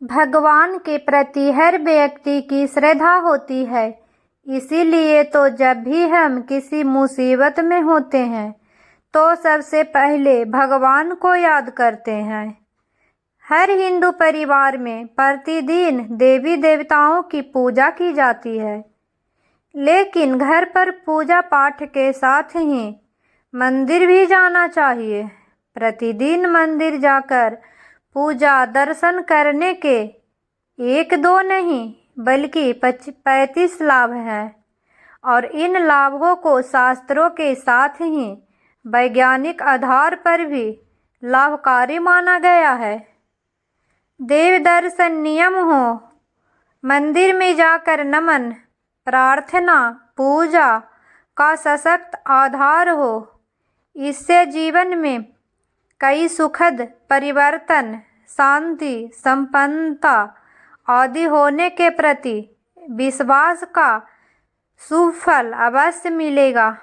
भगवान के प्रति हर व्यक्ति की श्रद्धा होती है। इसीलिए तो जब भी हम किसी मुसीबत में होते हैं तो सबसे पहले भगवान को याद करते हैं। हर हिंदू परिवार में प्रतिदिन देवी देवताओं की पूजा की जाती है, लेकिन घर पर पूजा पाठ के साथ ही मंदिर भी जाना चाहिए। प्रतिदिन मंदिर जाकर पूजा दर्शन करने के 1-2 नहीं बल्कि 35 लाभ हैं, और इन लाभों को शास्त्रों के साथ ही वैज्ञानिक आधार पर भी लाभकारी माना गया है। देव दर्शन नियम हो, मंदिर में जाकर नमन, प्रार्थना, पूजा का सशक्त आधार हो। इससे जीवन में कई सुखद परिवर्तन, शांति, संपन्नता आदि होने के प्रति विश्वास का शुभ फल अवश्य मिलेगा।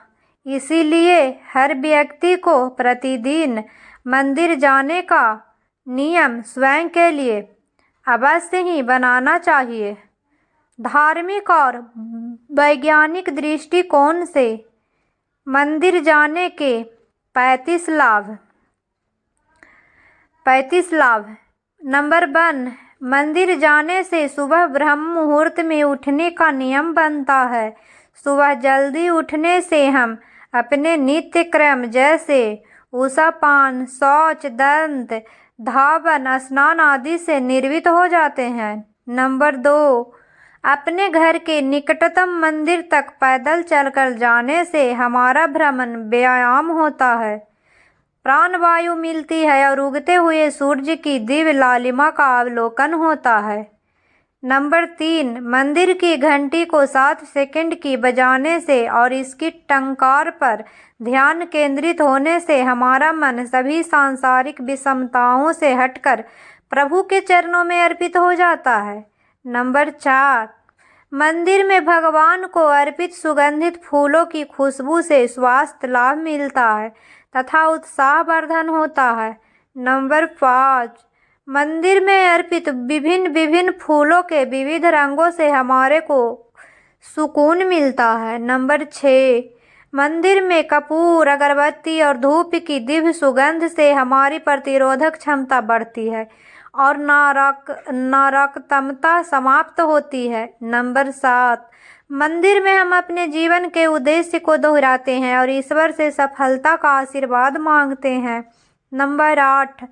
इसीलिए हर व्यक्ति को प्रतिदिन मंदिर जाने का नियम स्वयं के लिए अवश्य ही बनाना चाहिए। धार्मिक और वैज्ञानिक दृष्टिकोण से मंदिर जाने के 35 लाभ। नंबर 1, मंदिर जाने से सुबह ब्रह्म मुहूर्त में उठने का नियम बनता है। सुबह जल्दी उठने से हम अपने नित्य क्रम जैसे उषापान, शौच, दंत धावन, स्नान आदि से निर्वृत्त हो जाते हैं। नंबर 2, अपने घर के निकटतम मंदिर तक पैदल चलकर जाने से हमारा भ्रमण व्यायाम होता है, प्राणवायु मिलती है और उगते हुए सूर्य की दिव्य लालिमा का अवलोकन होता है। नंबर 3, मंदिर की घंटी को 7 सेकंड की बजाने से और इसकी टंकार पर ध्यान केंद्रित होने से हमारा मन सभी सांसारिक विषमताओं से हटकर प्रभु के चरणों में अर्पित हो जाता है। नंबर 4, मंदिर में भगवान को अर्पित सुगंधित फूलों की खुशबू से स्वास्थ्य लाभ मिलता है तथा उत्साहवर्धन होता है। नंबर 5, मंदिर में अर्पित विभिन्न फूलों के विविध रंगों से हमारे को सुकून मिलता है। नंबर 6, मंदिर में कपूर, अगरबत्ती और धूप की दिव्य सुगंध से हमारी प्रतिरोधक क्षमता बढ़ती है और नकारात्मकता समाप्त होती है। नंबर 7, मंदिर में हम अपने जीवन के उद्देश्य को दोहराते हैं और ईश्वर से सफलता का आशीर्वाद मांगते हैं। नंबर 8,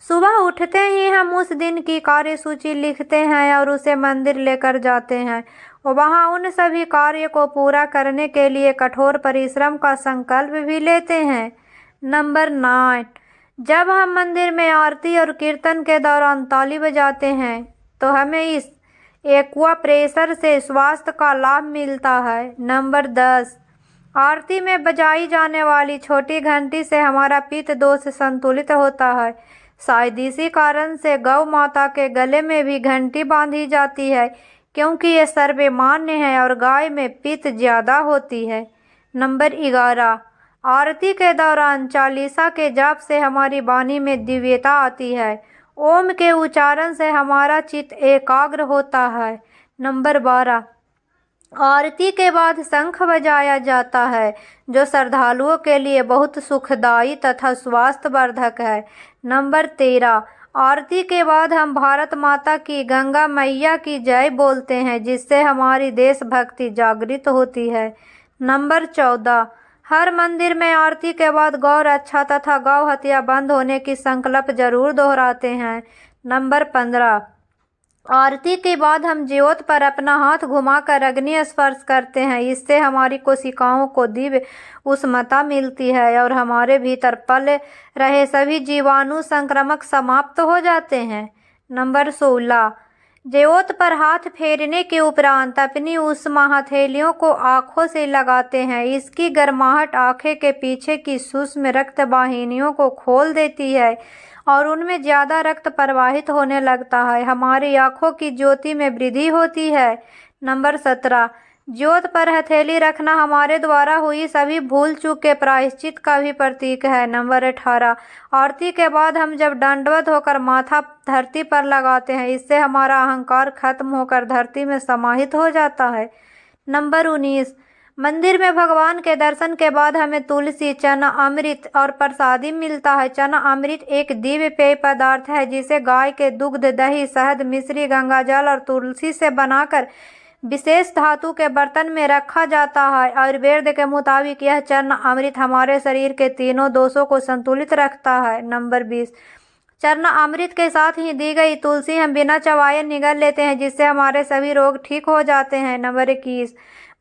सुबह उठते ही हम उस दिन की कार्यसूची लिखते हैं और उसे मंदिर लेकर जाते हैं और वहां उन सभी कार्य को पूरा करने के लिए कठोर परिश्रम का संकल्प भी लेते हैं। नंबर 9, जब हम मंदिर में आरती और कीर्तन के दौरान ताली बजाते हैं तो हमें इस एक्वा प्रेशर से स्वास्थ्य का लाभ मिलता है। नंबर 10, आरती में बजाई जाने वाली छोटी घंटी से हमारा पित्त दोष संतुलित होता है। शायद इसी कारण से गौ माता के गले में भी घंटी बांधी जाती है, क्योंकि ये सर्वमान्य है और गाय में पित्त ज्यादा होती है। नंबर 11, आरती के दौरान चालीसा के जाप से हमारी वाणी में दिव्यता आती है। ओम के उच्चारण से हमारा चित्त एकाग्र होता है। नंबर 12, आरती के बाद शंख बजाया जाता है, जो श्रद्धालुओं के लिए बहुत सुखदायी तथा स्वास्थ्यवर्धक है। नंबर 13, आरती के बाद हम भारत माता की, गंगा मैया की जय बोलते हैं, जिससे हमारी देशभक्ति जागृत होती है। नंबर 14, हर मंदिर में आरती के बाद गौ रक्षा तथा गौ हत्या बंद होने की संकल्प जरूर दोहराते हैं। नंबर 15, आरती के बाद हम ज्योत पर अपना हाथ घुमाकर अग्नि स्पर्श करते हैं। इससे हमारी कोशिकाओं को दिव्य उष्णता मिलती है और हमारे भीतर पले रहे सभी जीवाणु संक्रामक समाप्त हो जाते हैं। नंबर 16, ज्योत पर हाथ फेरने के उपरांत अपनी उष्मा हथेलियों को आँखों से लगाते हैं। इसकी गर्माहट आँखें के पीछे की सूक्ष्म रक्त वाहिनियों को खोल देती है और उनमें ज़्यादा रक्त प्रवाहित होने लगता है। हमारी आँखों की ज्योति में वृद्धि होती है। नंबर 17, ज्योत पर हथेली रखना हमारे द्वारा हुई सभी भूल चूक के प्रायश्चित का भी प्रतीक है। नंबर 18, आरती के बाद हम जब दंडवत होकर माथा धरती पर लगाते हैं, इससे हमारा अहंकार खत्म होकर धरती में समाहित हो जाता है। नंबर 19, मंदिर में भगवान के दर्शन के बाद हमें तुलसी, चना अमृत और प्रसादी मिलता है। चना अमृत एक दिव्य पेय पदार्थ है जिसे गाय के दुग्ध, दही, शहद, मिश्री, गंगाजल और तुलसी से बनाकर विशेष धातु के बर्तन में रखा जाता है। आयुर्वेद के मुताबिक यह चना अमृत हमारे शरीर के तीनों दोषों को संतुलित रखता है। नंबर 20, चना अमृत के साथ ही दी गई तुलसी हम बिना चबाए निगल लेते हैं, जिससे हमारे सभी रोग ठीक हो जाते हैं। नंबर 21,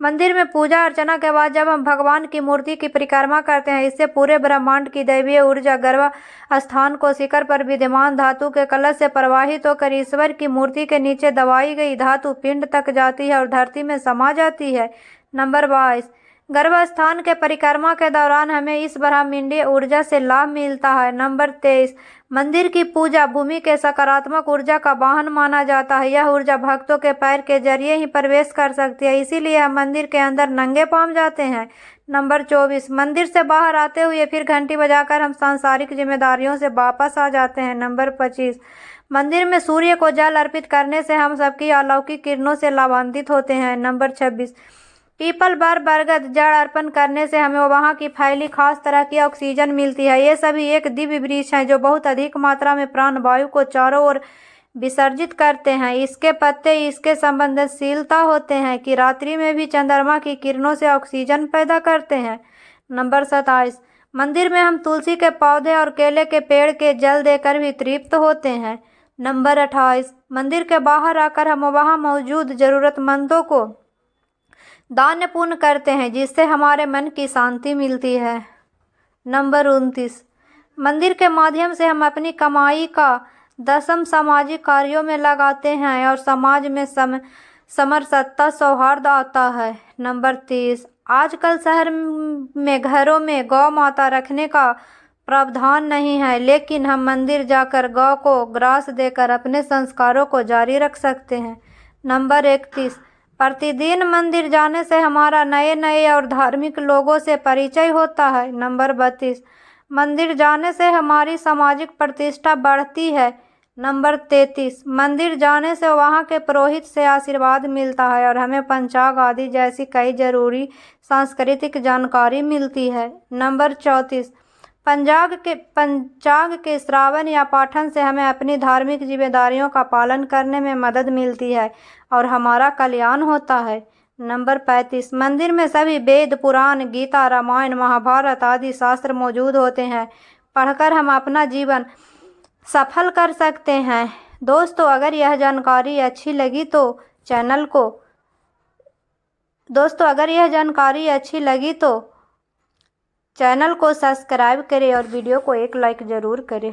मंदिर में पूजा अर्चना के बाद जब हम भगवान की मूर्ति की परिक्रमा करते हैं, इससे पूरे ब्रह्मांड की दैवीय ऊर्जा गर्भ स्थान को शिखर पर विद्यमान धातु के कलश से प्रवाहित होकर ईश्वर की मूर्ति के नीचे दबाई गई धातु पिंड तक जाती है और धरती में समा जाती है। नंबर 22, गर्भ स्थान के परिक्रमा के दौरान हमें इस ब्रह्मांडीय ऊर्जा से लाभ मिलता है। नंबर 23, मंदिर की पूजा भूमि के सकारात्मक ऊर्जा का वाहन माना जाता है। यह ऊर्जा भक्तों के पैर के जरिए ही प्रवेश कर सकती है, इसीलिए हम मंदिर के अंदर नंगे पांव जाते हैं। नंबर 24, मंदिर से बाहर आते हुए फिर घंटी बजाकर हम सांसारिक जिम्मेदारियों से वापस आ जाते हैं। नंबर 25, मंदिर में सूर्य को जल अर्पित करने से हम सबकी अलौकिक किरणों से लाभान्वित होते हैं। नंबर 26, पीपल, बर, बरगद जड़ अर्पण करने से हमें वहाँ की फैली खास तरह की ऑक्सीजन मिलती है। ये सभी एक दिव्य वृक्ष हैं जो बहुत अधिक मात्रा में प्राणवायु को चारों ओर विसर्जित करते हैं। इसके पत्ते इसके संवेदनशीलता होते हैं कि रात्रि में भी चंद्रमा की किरणों से ऑक्सीजन पैदा करते हैं। नंबर 27, मंदिर में हम तुलसी के पौधे और केले के पेड़ के जल देकर भी तृप्त होते हैं। नंबर 28, मंदिर के बाहर आकर हम वहाँ मौजूद जरूरतमंदों को दान पुण्य करते हैं, जिससे हमारे मन की शांति मिलती है। नंबर 29, मंदिर के माध्यम से हम अपनी कमाई का दशम सामाजिक कार्यों में लगाते हैं और समाज में समरसता सौहार्द आता है। नंबर 30, आजकल शहर में घरों में गौ माता रखने का प्रावधान नहीं है, लेकिन हम मंदिर जाकर गौ को ग्रास देकर अपने संस्कारों को जारी रख सकते हैं। नंबर 31, प्रतिदिन मंदिर जाने से हमारा नए नए और धार्मिक लोगों से परिचय होता है। नंबर 32, मंदिर जाने से हमारी सामाजिक प्रतिष्ठा बढ़ती है। नंबर 33, मंदिर जाने से वहाँ के पुरोहित से आशीर्वाद मिलता है और हमें पंचांग आदि जैसी कई जरूरी सांस्कृतिक जानकारी मिलती है। नंबर 34, पंचांग के श्रावण या पाठन से हमें अपनी धार्मिक जिम्मेदारियों का पालन करने में मदद मिलती है और हमारा कल्याण होता है। नंबर 35, मंदिर में सभी वेद, पुराण, गीता, रामायण, महाभारत आदि शास्त्र मौजूद होते हैं। पढ़कर हम अपना जीवन सफल कर सकते हैं। दोस्तों, अगर यह जानकारी अच्छी लगी तो चैनल को सब्सक्राइब करें और वीडियो को एक लाइक ज़रूर करें।